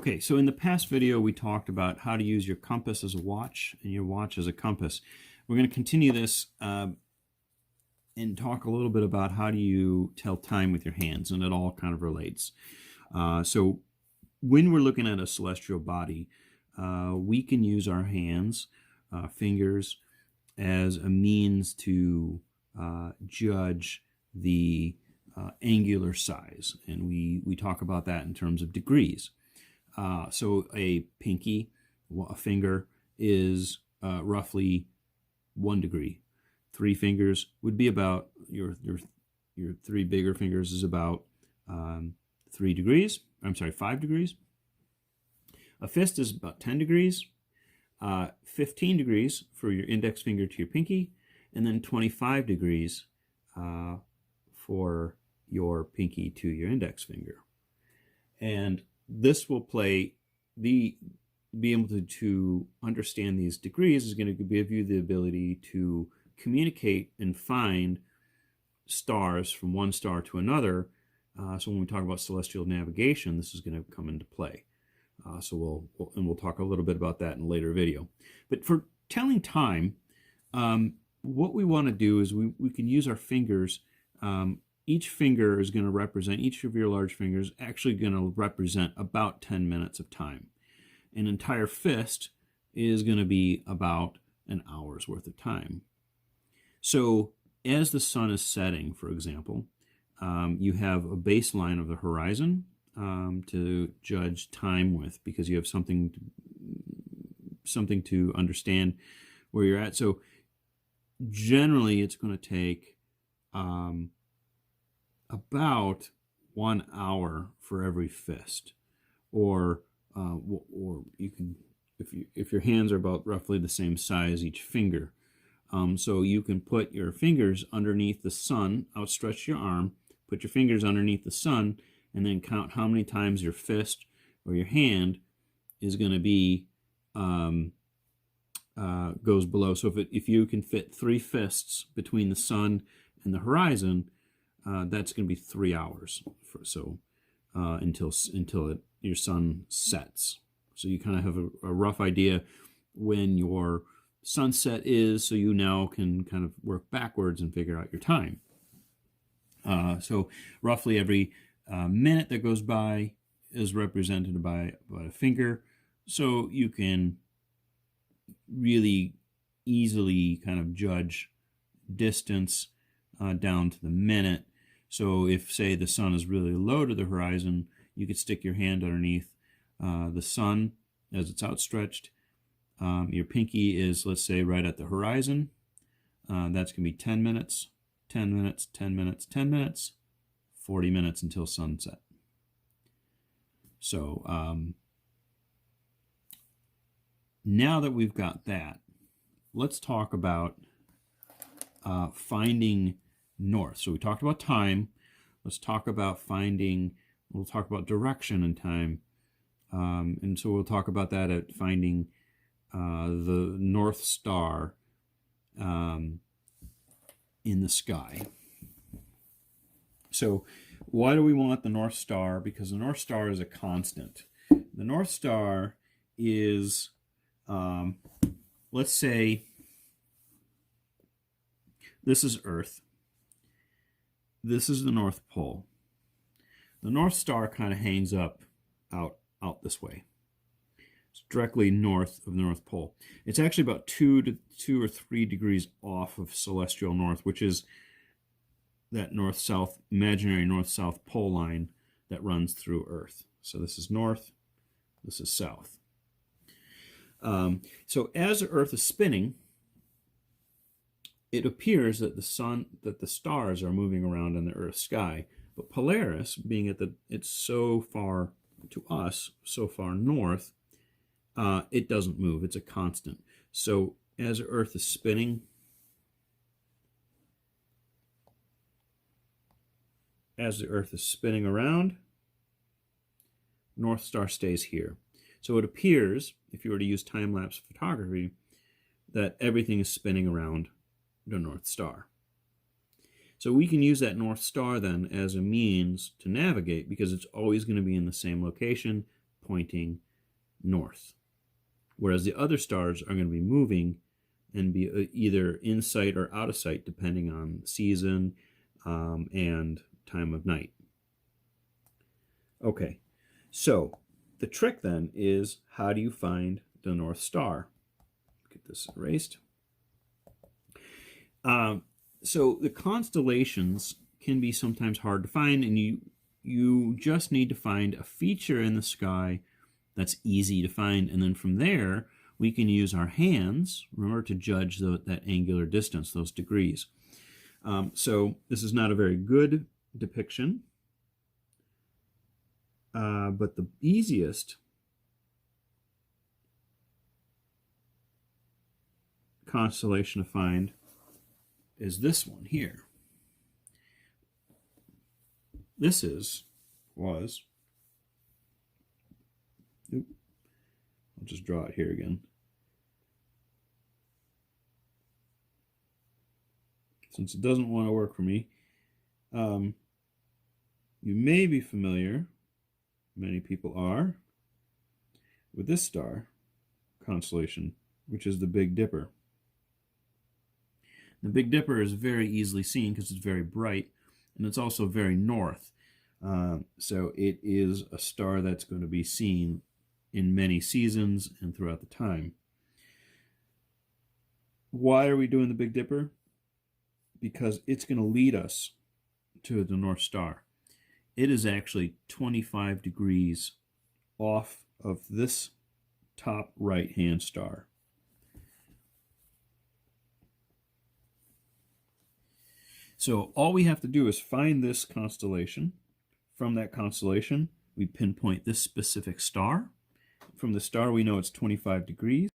Okay, so in the past video we talked about how to use your compass as a watch and your watch as a compass. We're going to continue this and talk a little bit about how do you tell time with your hands, and it all kind of relates. So when we're looking at a celestial body, we can use our hands, fingers, as a means to judge the angular size, and we talk about that in terms of degrees. So a pinky, a finger, is roughly 1 degree. 3 fingers would be about, your 3 bigger fingers is about 3 degrees. I'm sorry, 5 degrees. A fist is about 10 degrees. 15 degrees for your index finger to your pinky, and then 25 degrees for your pinky to your index finger. And this will be able to understand these degrees is going to give you the ability to communicate and find stars from one star to another. So when we talk about celestial navigation, this is going to come into play. So we'll talk a little bit about that in a later video. But for telling time, what we want to do is we can use our fingers. Each finger is going to represent, each of your large fingers actually going to represent about 10 minutes of time. An entire fist is going to be about an hour's worth of time. So as the sun is setting, for example, you have a baseline of the horizon to judge time with, because you have something to understand where you're at. So generally it's going to take about 1 hour for every fist, or you can, if your hands are about roughly the same size each finger, so you can put your fingers underneath the sun, outstretch your arm, put your fingers underneath the sun, and then count how many times your fist or your hand is going to be goes below. So if you can fit 3 fists between the sun and the horizon, that's going to be 3 hours. Until your sun sets. So you kind of have a rough idea when your sunset is, so you now can kind of work backwards and figure out your time. So roughly every minute that goes by is represented by a finger, so you can really easily kind of judge distance down to the minute. So if, say, the sun is really low to the horizon, you could stick your hand underneath the sun as it's outstretched. Your pinky is, let's say, right at the horizon. That's going to be 10 minutes, 10 minutes, 10 minutes, 10 minutes, 40 minutes until sunset. So now that we've got that, let's talk about finding north. So we talked about time. Let's talk about we'll talk about direction and time. And so we'll talk about that at finding the North Star in the sky. So why do we want the North Star? Because the North Star is a constant. The North Star is, let's say, this is Earth. This is the North Pole. The North Star kind of hangs up out this way. It's directly north of the North Pole. It's actually about 2 or 3 degrees off of celestial north, which is that north-south, imaginary north-south pole line that runs through Earth. So this is north, this is south. So as the Earth is spinning, it appears that the stars are moving around in the Earth's sky, but Polaris, being it's so far to us, so far north, it doesn't move. It's a constant. So as the Earth is spinning, around, North Star stays here. So it appears, if you were to use time-lapse photography, that everything is spinning around the North Star. So we can use that North Star then as a means to navigate, because it's always going to be in the same location pointing north, whereas the other stars are going to be moving and be either in sight or out of sight depending on season and time of night. Okay, so the trick then is, how do you find the North Star? Get this erased. So the constellations can be sometimes hard to find, and you just need to find a feature in the sky that's easy to find, and then from there we can use our hands, remember, to judge that angular distance, those degrees. So this is not a very good depiction, but the easiest constellation to find is this one here. This was, I'll just draw it here again. Since it doesn't want to work for me, you may be familiar, many people are, with this star constellation, which is the Big Dipper. The Big Dipper is very easily seen because it's very bright, and it's also very north. So it is a star that's going to be seen in many seasons and throughout the time. Why are we doing the Big Dipper? Because it's going to lead us to the North Star. It is actually 25 degrees off of this top right-hand star. So all we have to do is find this constellation. From that constellation, we pinpoint this specific star. From the star, we know it's 25 degrees.